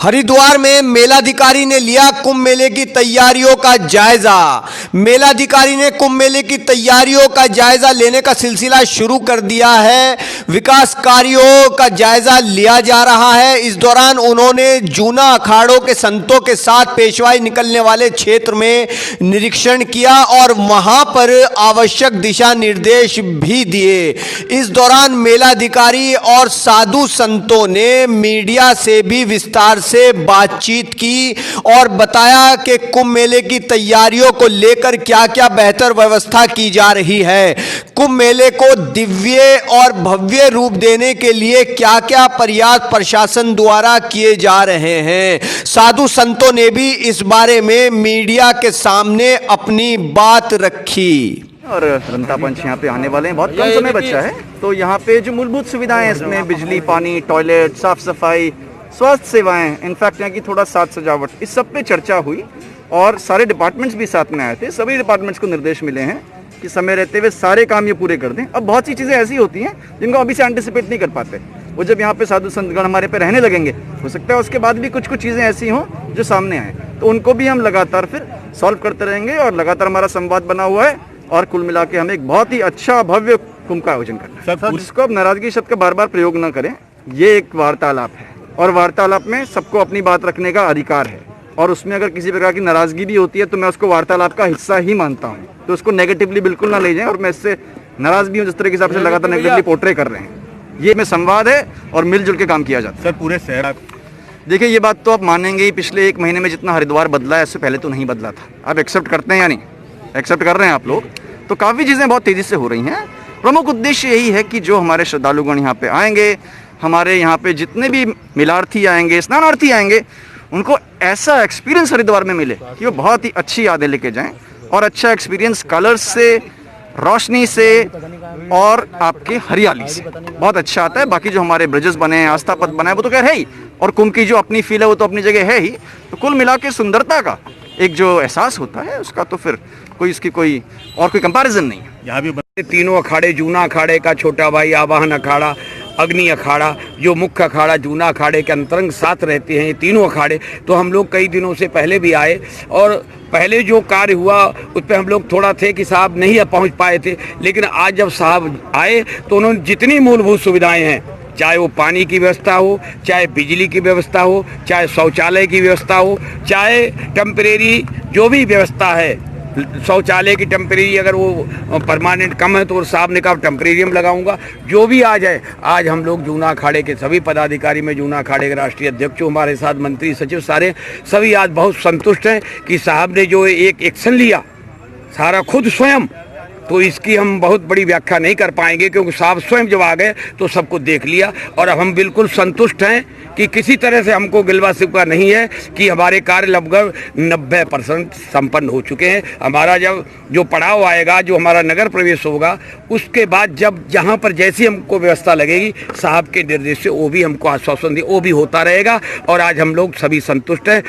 हरिद्वार में मेलाधिकारी ने लिया कुंभ मेले की तैयारियों का जायजा। मेलाधिकारी ने कुंभ मेले की तैयारियों का जायजा लेने का सिलसिला शुरू कर दिया है। विकास कार्यों का जायजा लिया जा रहा है। इस दौरान उन्होंने जूना अखाड़ों के संतों के साथ पेशवाई निकलने वाले क्षेत्र में निरीक्षण किया और वहां पर आवश्यक दिशा निर्देश भी दिए। इस दौरान मेलाधिकारी और साधु संतों ने मीडिया से भी विस्तार से बातचीत की और बताया कि कुंभ मेले की तैयारियों को लेकर क्या-क्या बेहतर व्यवस्था की जा रही है। कुंभ मेले को दिव्य और भव्य रूप देने के लिए क्या-क्या प्रयास प्रशासन द्वारा किए जा रहे हैं। साधु संतों ने भी इस बारे में मीडिया के सामने अपनी बात रखी। और रंता पंच यहाँ पे आने वाले हैं, बहुत कम समय बचा है। तो यहाँ पे जो मूलभूत सुविधाएं हैं इसमें बिजली, पानी, टॉयलेट, साफ सफाई, स्वास्थ्य सेवाएं, इनफैक्ट यहाँ की थोड़ा साज सजावट, इस सब पे चर्चा हुई और सारे डिपार्टमेंट्स भी साथ में आए थे। सभी डिपार्टमेंट्स को निर्देश मिले हैं कि समय रहते हुए सारे काम ये पूरे कर दें। अब बहुत सी चीज़ें ऐसी होती हैं जिनको अभी से एंटिसिपेट नहीं कर पाते। वो जब यहाँ पे साधु संतगण हमारे पे रहने लगेंगे, हो सकता है उसके बाद भी कुछ कुछ चीज़ें ऐसी हों जो सामने आए, तो उनको भी हम लगातार फिर सॉल्व करते रहेंगे और लगातार हमारा संवाद बना हुआ है। और कुल मिला के हमें एक बहुत ही अच्छा भव्य कुंभ का आयोजन करना है। उसको अब नाराजगी शब्द का बार बार प्रयोग न करें। ये एक वार्तालाप है और वार्तालाप में सबको अपनी बात रखने का अधिकार है और उसमें अगर किसी प्रकार की नाराजगी भी होती है तो मैं उसको वार्तालाप का हिस्सा ही मानता हूँ। तो उसको नेगेटिवली बिल्कुल ना ले जाएं और मैं इससे नाराज भी हूँ जिस तरह के हिसाब से लगातार नेगेटिवली पोर्ट्रे कर रहे हैं। ये में संवाद है और मिलजुल के काम किया जाता है। सर पूरे शहर, देखिए ये बात तो आप मानेंगे ही, पिछले एक महीने में जितना हरिद्वार बदला है इससे पहले तो नहीं बदला था। आप एक्सेप्ट करते हैं या नहीं? एक्सेप्ट कर रहे हैं आप लोग? तो काफ़ी चीज़ें बहुत तेज़ी से हो रही हैं। प्रमुख उद्देश्य यही है कि जो हमारे श्रद्धालुगण यहाँ पे आएंगे, हमारे यहाँ पे जितने भी मिलार्थी आएंगे, स्नानार्थी आएंगे, उनको ऐसा एक्सपीरियंस हरिद्वार में मिले कि वो बहुत ही अच्छी यादें लेके जाएं। और अच्छा एक्सपीरियंस कलर्स से, रोशनी से और आपके हरियाली से बहुत अच्छा आता है। बाकी जो हमारे ब्रिजेस बने हैं, आस्था पथ बना है, वो तो खैर है ही, और कुंभ की जो अपनी फील है वो तो अपनी जगह है ही। तो कुल मिला के सुंदरता का एक जो एहसास होता है उसका तो फिर कोई इसकी कोई और कोई कंपैरिजन नहीं है। यहाँ भी तीनों अखाड़े, जूना अखाड़े का छोटा भाई आवाहन अखाड़ा, अग्नि अखाड़ा, जो मुख्य अखाड़ा जूना अखाड़े के अंतरंग साथ रहते हैं ये तीनों अखाड़े। तो हम लोग कई दिनों से पहले भी आए और पहले जो कार्य हुआ उस पर हम लोग थोड़ा थे कि साहब नहीं पहुंच पाए थे, लेकिन आज जब साहब आए तो उन्होंने जितनी मूलभूत सुविधाएं हैं, चाहे वो पानी की व्यवस्था हो, चाहे बिजली की व्यवस्था हो, चाहे शौचालय की व्यवस्था हो, चाहे टेम्परेरी जो भी व्यवस्था है, शौचालय की टेम्परेरी अगर वो परमानेंट कम है तो साहब ने कहा टेम्परेरी हम लगाऊंगा। जो भी आ जाए, आज हम लोग जूना अखाड़े के सभी पदाधिकारी में, जूना अखाड़े के राष्ट्रीय अध्यक्ष हमारे साथ मंत्री सचिव सारे सभी आज बहुत संतुष्ट हैं कि साहब ने जो एक एक्शन लिया सारा खुद स्वयं, तो इसकी हम बहुत बड़ी व्याख्या नहीं कर पाएंगे क्योंकि साहब स्वयं जब आ गए तो सबको देख लिया। और अब हम बिल्कुल संतुष्ट हैं कि किसी तरह से हमको गिलवा शिकवा नहीं है कि हमारे कार्य लगभग 90% संपन्न हो चुके हैं। हमारा जब जो पड़ाव आएगा, जो हमारा नगर प्रवेश होगा, उसके बाद जब जहाँ पर जैसी हमको व्यवस्था लगेगी साहब के निर्देश से वो भी हमको आश्वासन दिए, वो भी होता रहेगा। और आज हम लोग सभी संतुष्ट हैं।